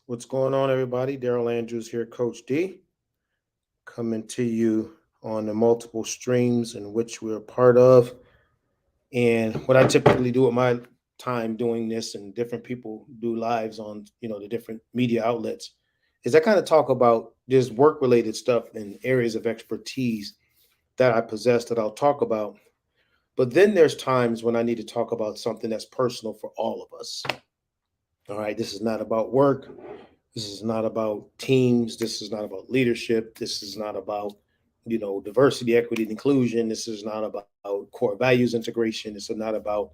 What's going on, everybody? Daryl Andrews here, Coach D, coming to you on the multiple streams in which we're a part of. And what I typically do with my time doing this, and different people do lives on, the different media outlets, is I kind of talk about this work-related stuff and areas of expertise that I possess that I'll talk about. But then there's times when I need to talk about something that's personal for all of us. All right, this is not about work. This is not about teams. This is not about leadership. This is not about, diversity, equity, and inclusion. This is not about core values integration. This is not about,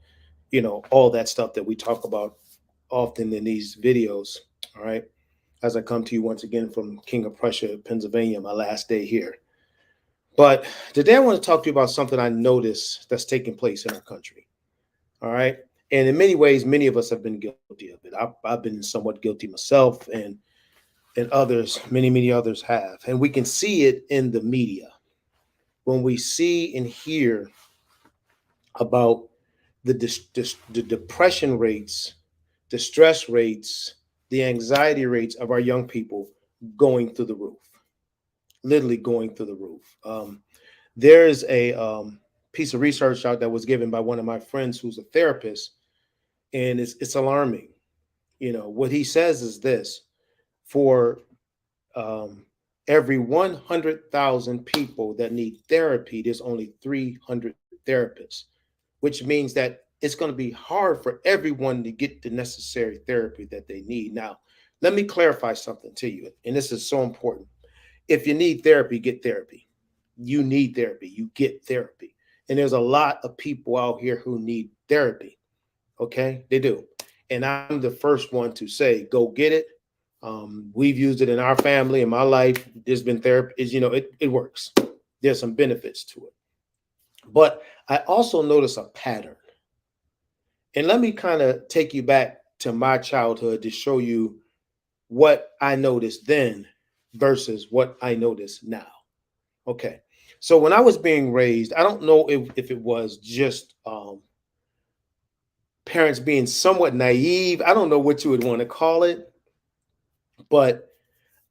all that stuff that we talk about often in these videos. All right. As I come to you once again from King of Prussia, Pennsylvania, my last day here. But today I want to talk to you about something I noticed that's taking place in our country. All right. And in many ways, many of us have been guilty of it. I've been somewhat guilty myself, and others, many others have. And we can see it in the media when we see and hear about the depression rates, the stress rates, the anxiety rates of our young people going through the roof, literally going through the roof. There's a piece of research out that was given by one of my friends who's a therapist, and it's alarming. What he says is this: for um, every 100,000 people that need therapy, there's only 300 therapists, which means that it's going to be hard for everyone to get the necessary therapy that they need. Now, let me clarify something to you, and this is so important. If you need therapy, get therapy. You need therapy, you get therapy. And there's a lot of people out here who need therapy. Okay, they do. And I'm the first one to say, go get it. We've used it in our family, in my life. There's been therapy, it works. There's some benefits to it. But I also notice a pattern. And let me kind of take you back to my childhood to show you what I noticed then versus what I notice now. Okay. So when I was being raised, I don't know if it was just parents being somewhat naive. I don't know what you would want to call it, but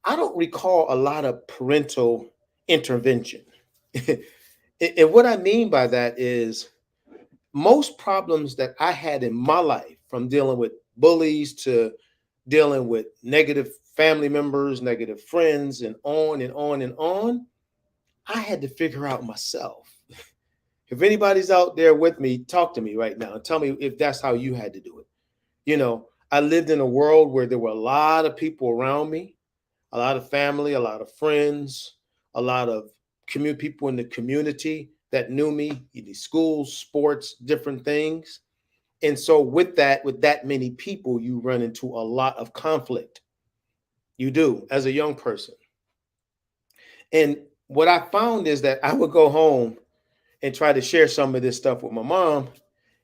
I don't recall a lot of parental intervention. And what I mean by that is most problems that I had in my life, from dealing with bullies to dealing with negative family members, negative friends, and on and on and on, I had to figure out myself. If anybody's out there with me, talk to me right now and tell me if that's how you had to do it. I lived in a world where there were a lot of people around me, a lot of family, a lot of friends, a lot of people in the community that knew me, in the schools, sports, different things. And so with that many people, you run into a lot of conflict. You do as a young person. And what I found is that I would go home and try to share some of this stuff with my mom.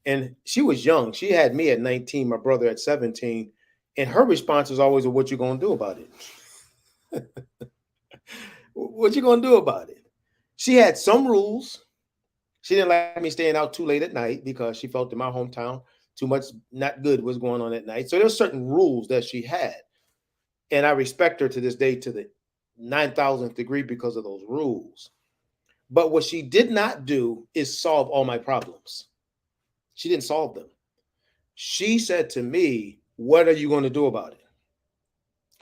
And she was young. She had me at 19, my brother at 17. And her response was always, well, what you gonna do about it? What you gonna do about it? She had some rules. She didn't like me staying out too late at night because she felt in my hometown too much not good was going on at night. So there's certain rules that she had. And I respect her to this day to the 9,000th degree because of those rules. But what she did not do is solve all my problems. She didn't solve them. She said to me, what are you going to do about it?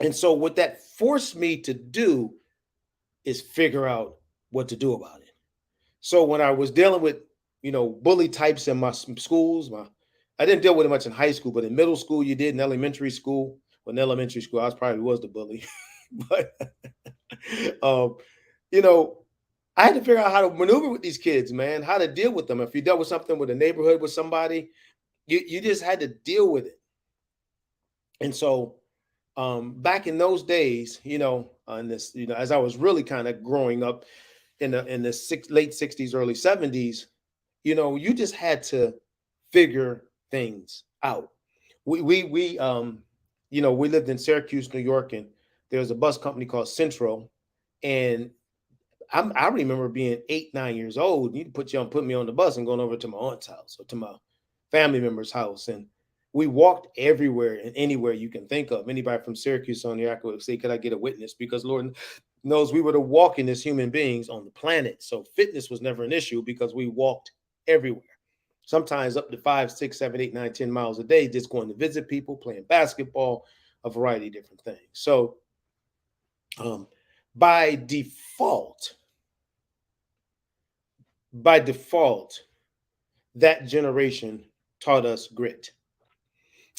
And so what that forced me to do is figure out what to do about it. So when I was dealing with, bully types in my schools, I didn't deal with it much in high school, but in middle school you did, in elementary school. Well, in elementary school, I probably was the bully. But um, you know, I had to figure out how to maneuver with these kids, man, how to deal with them. If you dealt with something with a neighborhood with somebody, you just had to deal with it. And so back in those days, on this, as I was really kind of growing up in the late 60s, early 70s, you just had to figure things out. We lived in Syracuse, New York, and there was a bus company called Central, and I remember being 8, 9 years old. You put me on the bus and going over to my aunt's house or to my family member's house, and We walked everywhere and anywhere you can think of. Anybody from Syracuse on here, I could say, could I get a witness? Because Lord knows we were the walking as human beings on the planet. So fitness was never an issue because we walked everywhere. Sometimes up to 5, 6, 7, 8, 9, 10 miles a day, just going to visit people, playing basketball, a variety of different things. So um, by default, that generation taught us grit.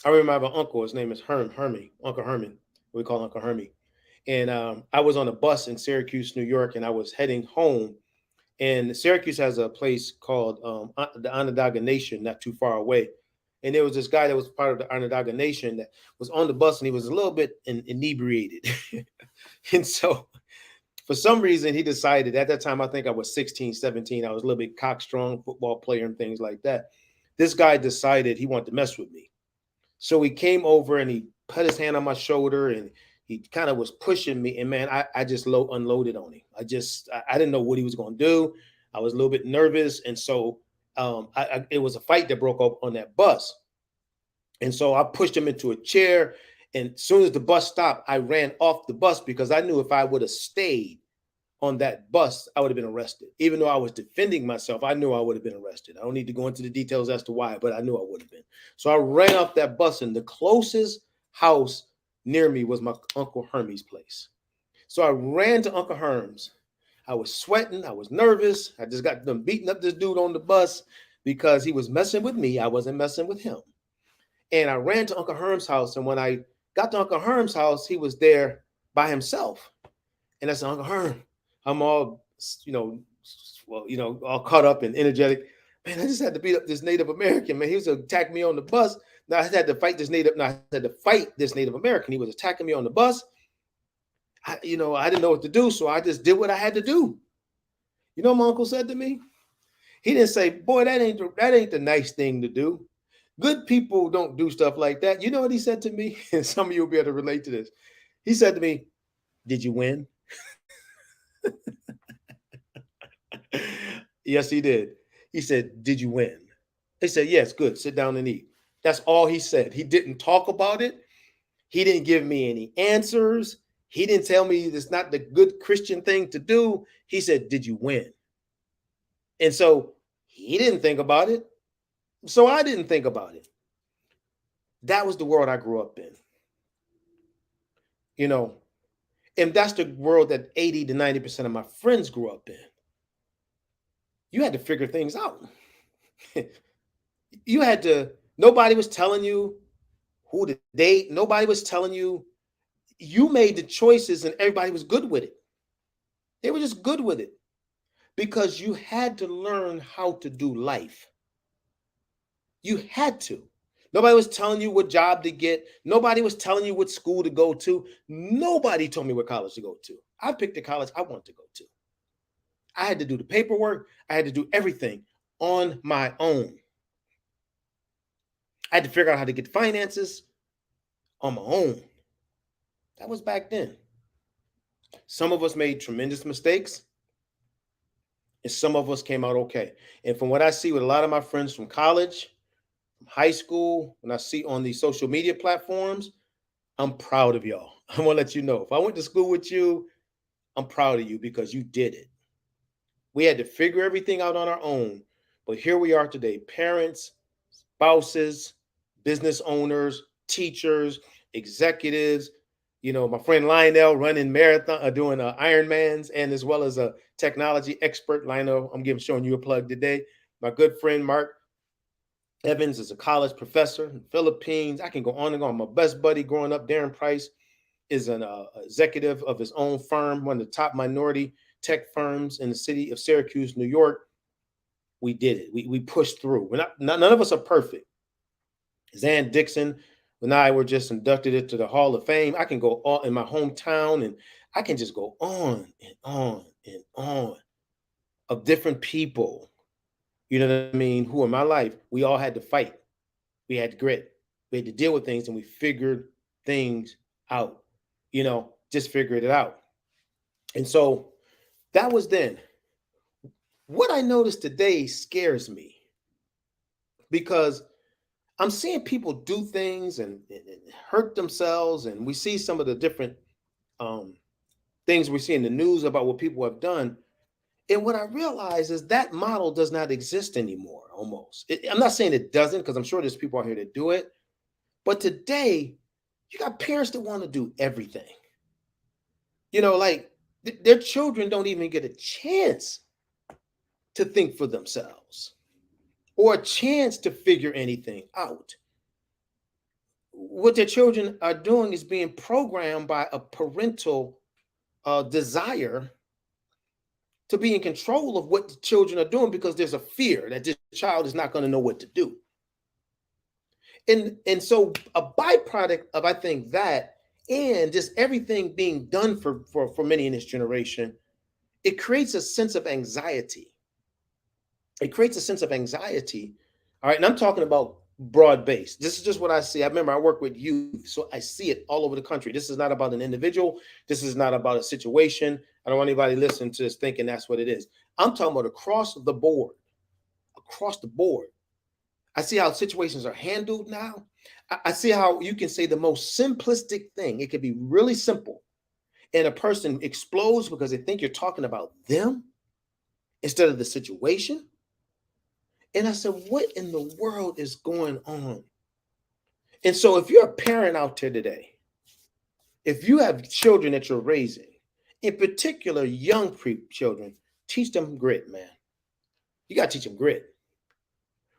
I remember my uncle, his name is Uncle Herman. We call Uncle Hermie. And I was on a bus in Syracuse, New York, and I was heading home. And Syracuse has a place called the Onondaga Nation, not too far away. And there was this guy that was part of the Onondaga Nation that was on the bus, and he was a little bit inebriated. And so for some reason, he decided at that time, I think I was 16, 17. I was a little bit cockstrong football player and things like that. This guy decided he wanted to mess with me. So he came over and he put his hand on my shoulder and he kind of was pushing me. And man, I just unloaded on him. I didn't know what he was going to do. I was a little bit nervous. And so it was a fight that broke up on that bus. And so I pushed him into a chair. And as soon as the bus stopped, I ran off the bus because I knew if I would have stayed on that bus, I would have been arrested. Even though I was defending myself, I knew I would have been arrested. I don't need to go into the details as to why, but I knew I would have been. So I ran off that bus, and the closest house near me was my Uncle Hermie's place. So I ran to Uncle Herm's. I was sweating. I was nervous. I just got them beating up this dude on the bus because he was messing with me. I wasn't messing with him. And I ran to Uncle Herm's house. And when I got to Uncle Herm's house, he was there by himself. And I said, Uncle Herm, I'm all, all caught up and energetic. Man, I just had to beat up this Native American, man. He was attacking me on the bus. Now I had to fight this Native. Now I had to fight this Native American. He was attacking me on the bus. I didn't know what to do, so I just did what I had to do. You know what my uncle said to me? He didn't say, boy, that ain't the nice thing to do. Good people don't do stuff like that. You know what he said to me? And some of you will be able to relate to this. He said to me, did you win? Yes, he did. He said, did you win? He said, yes, good. Sit down and eat. That's all he said. He didn't talk about it. He didn't give me any answers. He didn't tell me it's not the good Christian thing to do. He said, did you win? And so he didn't think about it. So I didn't think about it. That was the world I grew up in. And that's the world that 80 to 90% of my friends grew up in. You had to figure things out. Nobody was telling you who to date. Nobody was telling you. You made the choices and everybody was good with it. They were just good with it because you had to learn how to do life. You had to. Nobody was telling you what job to get. Nobody was telling you what school to go to. Nobody told me what college to go to. I picked the college I wanted to go to. I had to do the paperwork. I had to do everything on my own. I had to figure out how to get the finances on my own. That was back then. Some of us made tremendous mistakes, and some of us came out okay. And from what I see with a lot of my friends from college, from high school, when I see on these social media platforms, I'm proud of y'all. I want to let you know. If I went to school with you, I'm proud of you because you did it. We had to figure everything out on our own. But here we are today, parents, spouses, business owners, teachers, executives. My friend Lionel running marathon, doing Ironmans, and as well as a technology expert. Lionel, I'm showing you a plug today. My good friend Mark Evans is a college professor in the Philippines. I can go on and on. My best buddy growing up, Darren Price, is an executive of his own firm, one of the top minority tech firms in the city of Syracuse, New York. We did it. We pushed through. None of us are perfect. Zan Dixon and I were just inducted into the Hall of Fame. I can go all in my hometown, and I can just go on and on and on of different people. You know what I mean? Who in my life, we all had to fight. We had grit. We had to deal with things, and we figured things out. Just figured it out. And so that was then. What I noticed today scares me because I'm seeing people do things and hurt themselves, and we see some of the different um, things we see in the news about what people have done. And what I realize is that model does not exist anymore. Almost, I'm not saying it doesn't, because I'm sure there's people out here that do it. But today, you got parents that want to do everything. Like their children don't even get a chance to think for themselves or a chance to figure anything out. What their children are doing is being programmed by a parental desire to be in control of what the children are doing, because there's a fear that this child is not going to know what to do. And so a byproduct of, I think, that, and just everything being done for many in this generation, it creates a sense of anxiety. It creates a sense of anxiety. All right. And I'm talking about broad base. This is just what I see. I remember I work with youth, so I see it all over the country. This is not about an individual. This is not about a situation. I don't want anybody listening to this thinking that's what it is. I'm talking about across the board. Across the board. I see how situations are handled now. I see how you can say the most simplistic thing. It could be really simple, and a person explodes because they think you're talking about them instead of the situation. And I said, what in the world is going on? And so if you're a parent out there today, if you have children that you're raising, in particular young children, teach them grit, man. You got to teach them grit.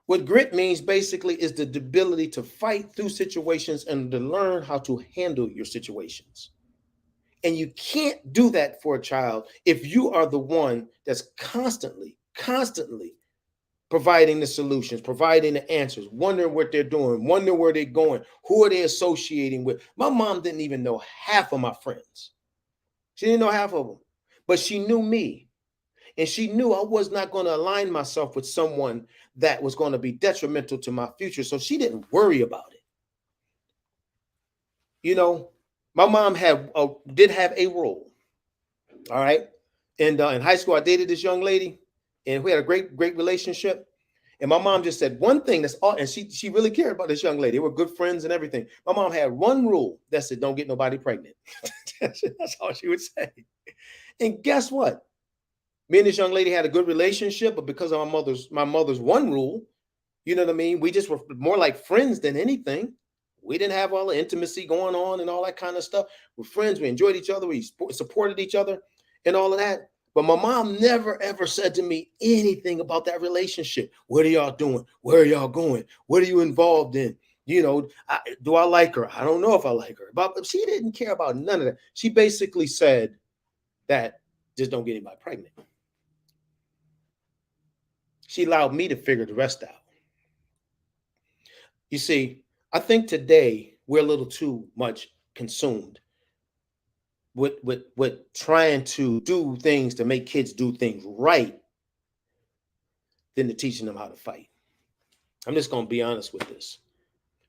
What grit means basically is the ability to fight through situations and to learn how to handle your situations. And you can't do that for a child if you are the one that's constantly providing the solutions, providing the answers, wondering what they're doing, wondering where they're going, who are they associating with. My mom didn't even know half of my friends. She didn't know half of them, but she knew me. And she knew I was not going to align myself with someone that was going to be detrimental to my future. So she didn't worry about it. My mom did have a role. All right. And in high school, I dated this young lady, and we had a great relationship. And my mom just said one thing, that's all, and she really cared about this young lady. They were good friends and everything. My mom had one rule that said, don't get nobody pregnant. That's all she would say. And guess what? Me and this young lady had a good relationship, but because of my mother's one rule, you know what I mean? We just were more like friends than anything. We didn't have all the intimacy going on and all that kind of stuff. We're friends. We enjoyed each other. We supported each other and all of that. But my mom never, ever said to me anything about that relationship. What are y'all doing? Where are y'all going? What are you involved in? Do I like her? I don't know if I like her. But she didn't care about none of that. She basically said that just don't get anybody pregnant. She allowed me to figure the rest out. You see, I think today we're a little too much consumed with trying to do things to make kids do things right than to teaching them how to fight. I'm just going to be honest with this.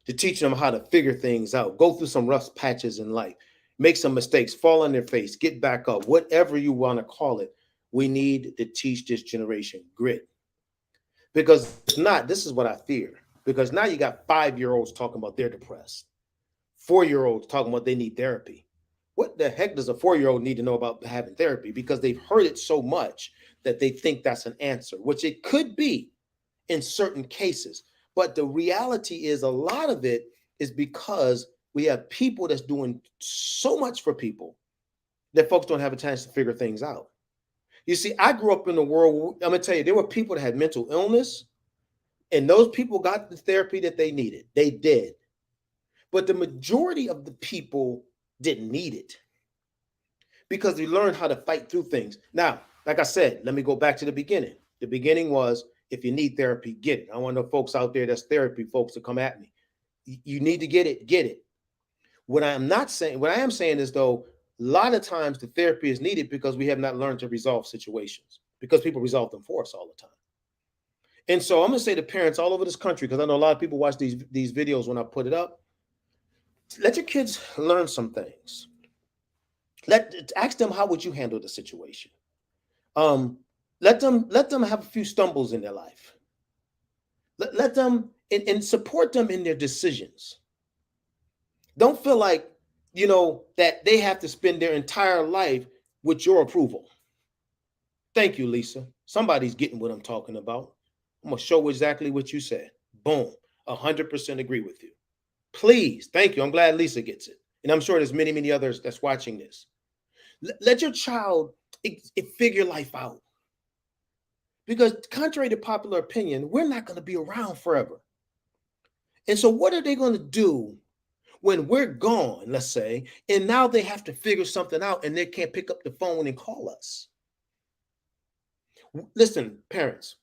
To teach them how to figure things out, go through some rough patches in life, make some mistakes, fall on their face, get back up, whatever you want to call it. We need to teach this generation grit. Because if not, this is what I fear. Because now you got 5-year-olds talking about they're depressed, 4-year-olds talking about they need therapy. What the heck does a 4-year-old need to know about having therapy? Because they've heard it so much that they think that's an answer, which it could be in certain cases. But the reality is a lot of it is because we have people that's doing so much for people that folks don't have a chance to figure things out. You see, I grew up in a world, I'm going to tell you, there were people that had mental illness, and those people got the therapy that they needed. They did. But the majority of the people didn't need it because they learned how to fight through things. Now, like I said, let me go back to the beginning. The beginning was, if you need therapy, get it. I want no folks out there that's therapy folks to come at me. You need to get it. What I am saying is, though, a lot of times the therapy is needed because we have not learned to resolve situations, because people resolve them for us all the time. And so I'm going to say to parents all over this country, because I know a lot of people watch these videos when I put it up. Let your kids learn some things. Ask them, how would you handle the situation? Let them have a few stumbles in their life. Let them and support them in their decisions. Don't feel like, that they have to spend their entire life with your approval. Thank you, Lisa. Somebody's getting what I'm talking about. I'm going to show exactly what you said. Boom. 100% agree with you. Please. Thank you. I'm glad Lisa gets it. And I'm sure there's many, many others that's watching this. Let your child figure life out. Because contrary to popular opinion, we're not going to be around forever. And so what are they going to do when we're gone, let's say, and now they have to figure something out and they can't pick up the phone and call us? Listen, parents,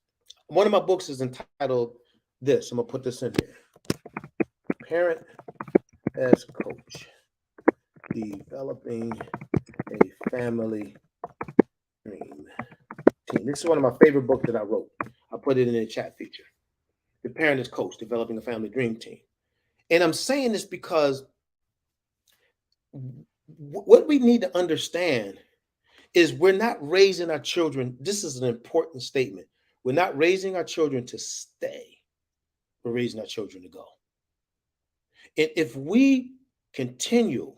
one of my books is entitled this. I'm going to put this in here. Parent as Coach, Developing a Family Dream Team. This is one of my favorite books that I wrote. I put it in the chat feature. The Parent as Coach, Developing a Family Dream Team. And I'm saying this because what we need to understand is we're not raising our children. This is an important statement. We're not raising our children to stay. We're raising our children to go. And if we continue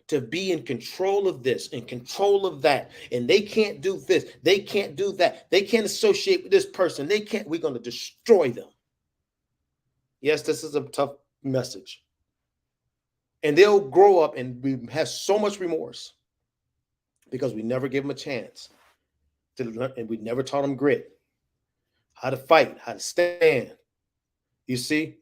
to be in control of this, in control of that, and they can't do this, they can't do that, they can't associate with this person, we're going to destroy them. Yes, this is a tough message. And they'll grow up and have so much remorse because we never gave them a chance to learn, and we never taught them grit, how to fight, how to stand. You see,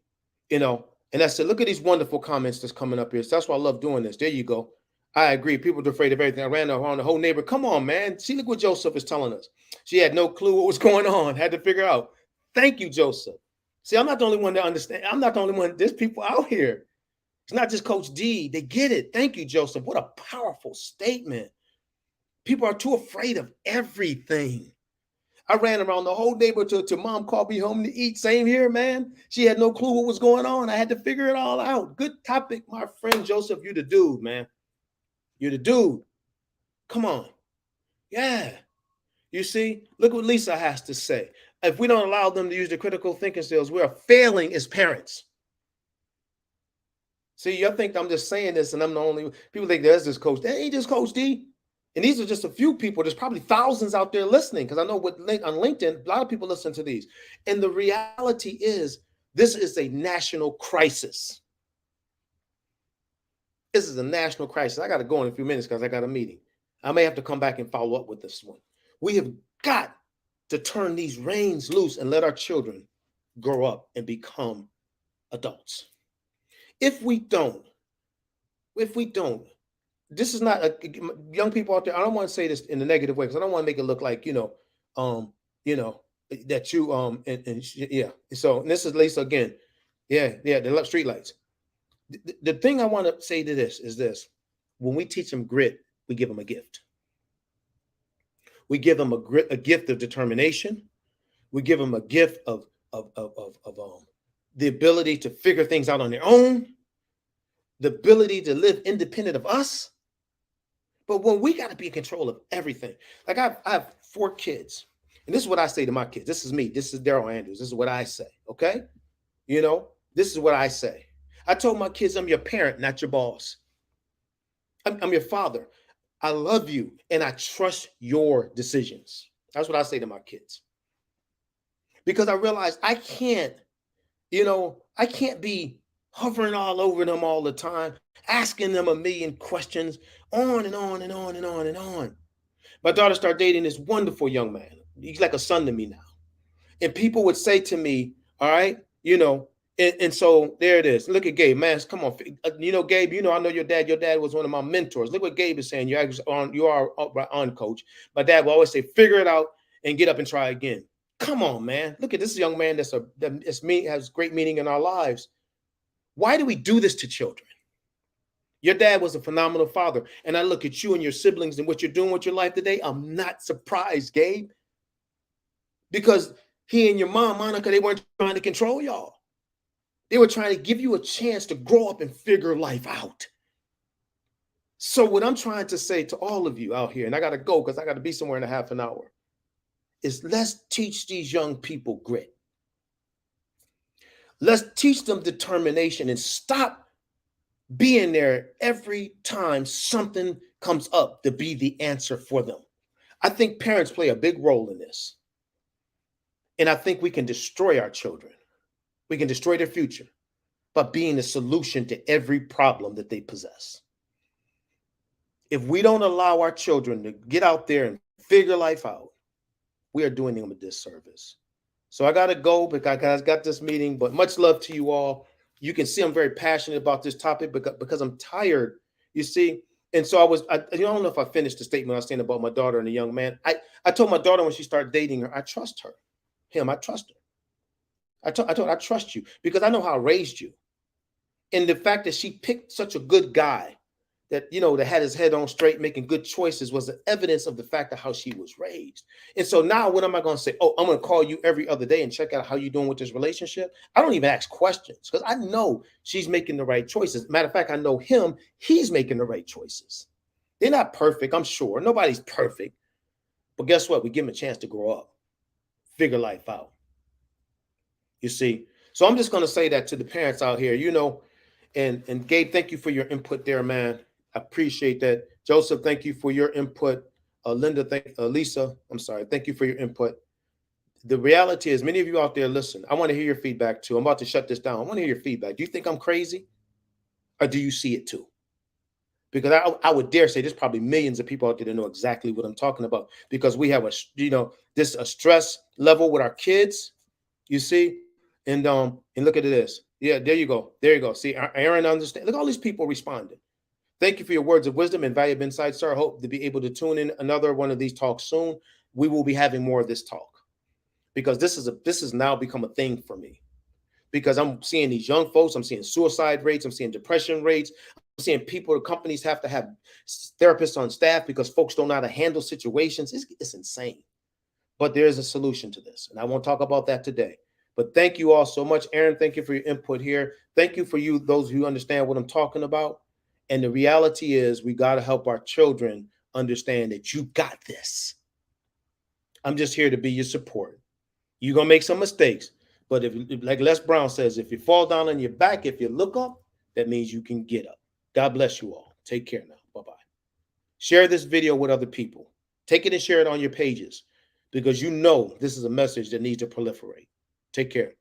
and I said, look at these wonderful comments that's coming up here. So that's why I love doing this. There you go. I agree. People are afraid of everything. I ran around the whole neighborhood. Come on, man. See, look what Joseph is telling us. She had no clue what was going on. Had to figure out. Thank you, Joseph. See, I'm not the only one to understand. I'm not the only one. There's people out here. It's not just Coach D. They get it. Thank you, Joseph. What a powerful statement. People are too afraid of everything. I ran around the whole neighborhood till mom called me home to eat. Same here, man. She had no clue what was going on. I had to figure it all out. Good topic, my friend Joseph. You're the dude, man. You're the dude. Come on. Yeah. You see, look what Lisa has to say. If we don't allow them to use their critical thinking skills, we are failing as parents. See, you think I'm just saying this and I'm the only people think there's this Coach. That ain't just Coach D. And these are just a few people. There's probably thousands out there listening, because I know on LinkedIn, a lot of people listen to these. And the reality is, this is a national crisis. This is a national crisis. I got to go in a few minutes because I got a meeting. I may have to come back and follow up with this one. We have got to turn these reins loose and let our children grow up and become adults. If we don't, this is not young people out there. I don't want to say this in a negative way because I don't want to make it look like, that you, yeah. So this is Lisa again. Yeah. The street lights. The thing I want to say to this is this: when we teach them grit, we give them a gift. We give them a gift of determination. We give them a gift of the ability to figure things out on their own, the ability to live independent of us. But when we got to be in control of everything, like I have 4 kids, and this is what I say to my kids. This is me. This is Daryl Andrews. This is what I say. Okay, this is what I say. I told my kids, I'm your parent, not your boss. I'm your father. I love you, and I trust your decisions. That's what I say to my kids. Because I realize I can't be hovering all over them all the time, asking them a million questions, on and on and on and on and on. My daughter started dating this wonderful young man. He's like a son to me now. And people would say to me, all right, and so there it is. Look at Gabe, man. Come on. Gabe, I know your dad. Your dad was one of my mentors. Look what Gabe is saying. You are on, coach. My dad will always say, figure it out and get up and try again. Come on, man. Look at this young man has great meaning in our lives. Why do we do this to children? Your dad was a phenomenal father. And I look at you and your siblings and what you're doing with your life today. I'm not surprised, Gabe. Because he and your mom, Monica, they weren't trying to control y'all. They were trying to give you a chance to grow up and figure life out. So what I'm trying to say to all of you out here, and I got to go because I got to be somewhere in a half an hour, is let's teach these young people grit. Let's teach them determination and stop being there every time something comes up to be the answer for them. I think parents play a big role in this. And I think we can destroy our children. We can destroy their future by being the solution to every problem that they possess. If we don't allow our children to get out there and figure life out, we are doing them a disservice. So I got to go because I got this meeting, but much love to you all. You can see I'm very passionate about this topic because I'm tired, you see. And so I don't know if I finished the statement I was saying about my daughter and the young man. I told my daughter when she started dating her, I trust her. I trust her. I told her, I trust you because I know how I raised you. And the fact that she picked such a good guy that, that had his head on straight, making good choices was the evidence of the fact of how she was raised. And so now what am I going to say? Oh, I'm going to call you every other day and check out how you're doing with this relationship. I don't even ask questions because I know she's making the right choices. Matter of fact, I know he's making the right choices. They're not perfect, I'm sure. Nobody's perfect. But guess what? We give them a chance to grow up, figure life out. You see? So I'm just going to say that to the parents out here, and Gabe, thank you for your input there, man. I appreciate that. Joseph, thank you for your input. Linda, Lisa, I'm sorry. Thank you for your input. The reality is, many of you out there, listen, I want to hear your feedback too. I'm about to shut this down. I want to hear your feedback. Do you think I'm crazy? Or do you see it too? Because I would dare say there's probably millions of people out there that know exactly what I'm talking about. Because we have a stress level with our kids, you see, and look at this. Yeah, there you go. There you go. See, Aaron understand. Look, all these people responding. Thank you for your words of wisdom and valuable insights, sir. I hope to be able to tune in another one of these talks soon. We will be having more of this talk because this has now become a thing for me. Because I'm seeing these young folks, I'm seeing suicide rates, I'm seeing depression rates, I'm seeing companies have to have therapists on staff because folks don't know how to handle situations. It's insane. But there is a solution to this, and I won't talk about that today. But thank you all so much. Aaron, thank you for your input here. Thank you for those who understand what I'm talking about. And the reality is we got to help our children understand that you got this. I'm just here to be your support. You're going to make some mistakes. But if, like Les Brown says, if you fall down on your back, if you look up, that means you can get up. God bless you all. Take care now. Bye-bye. Share this video with other people. Take it and share it on your pages because this is a message that needs to proliferate. Take care.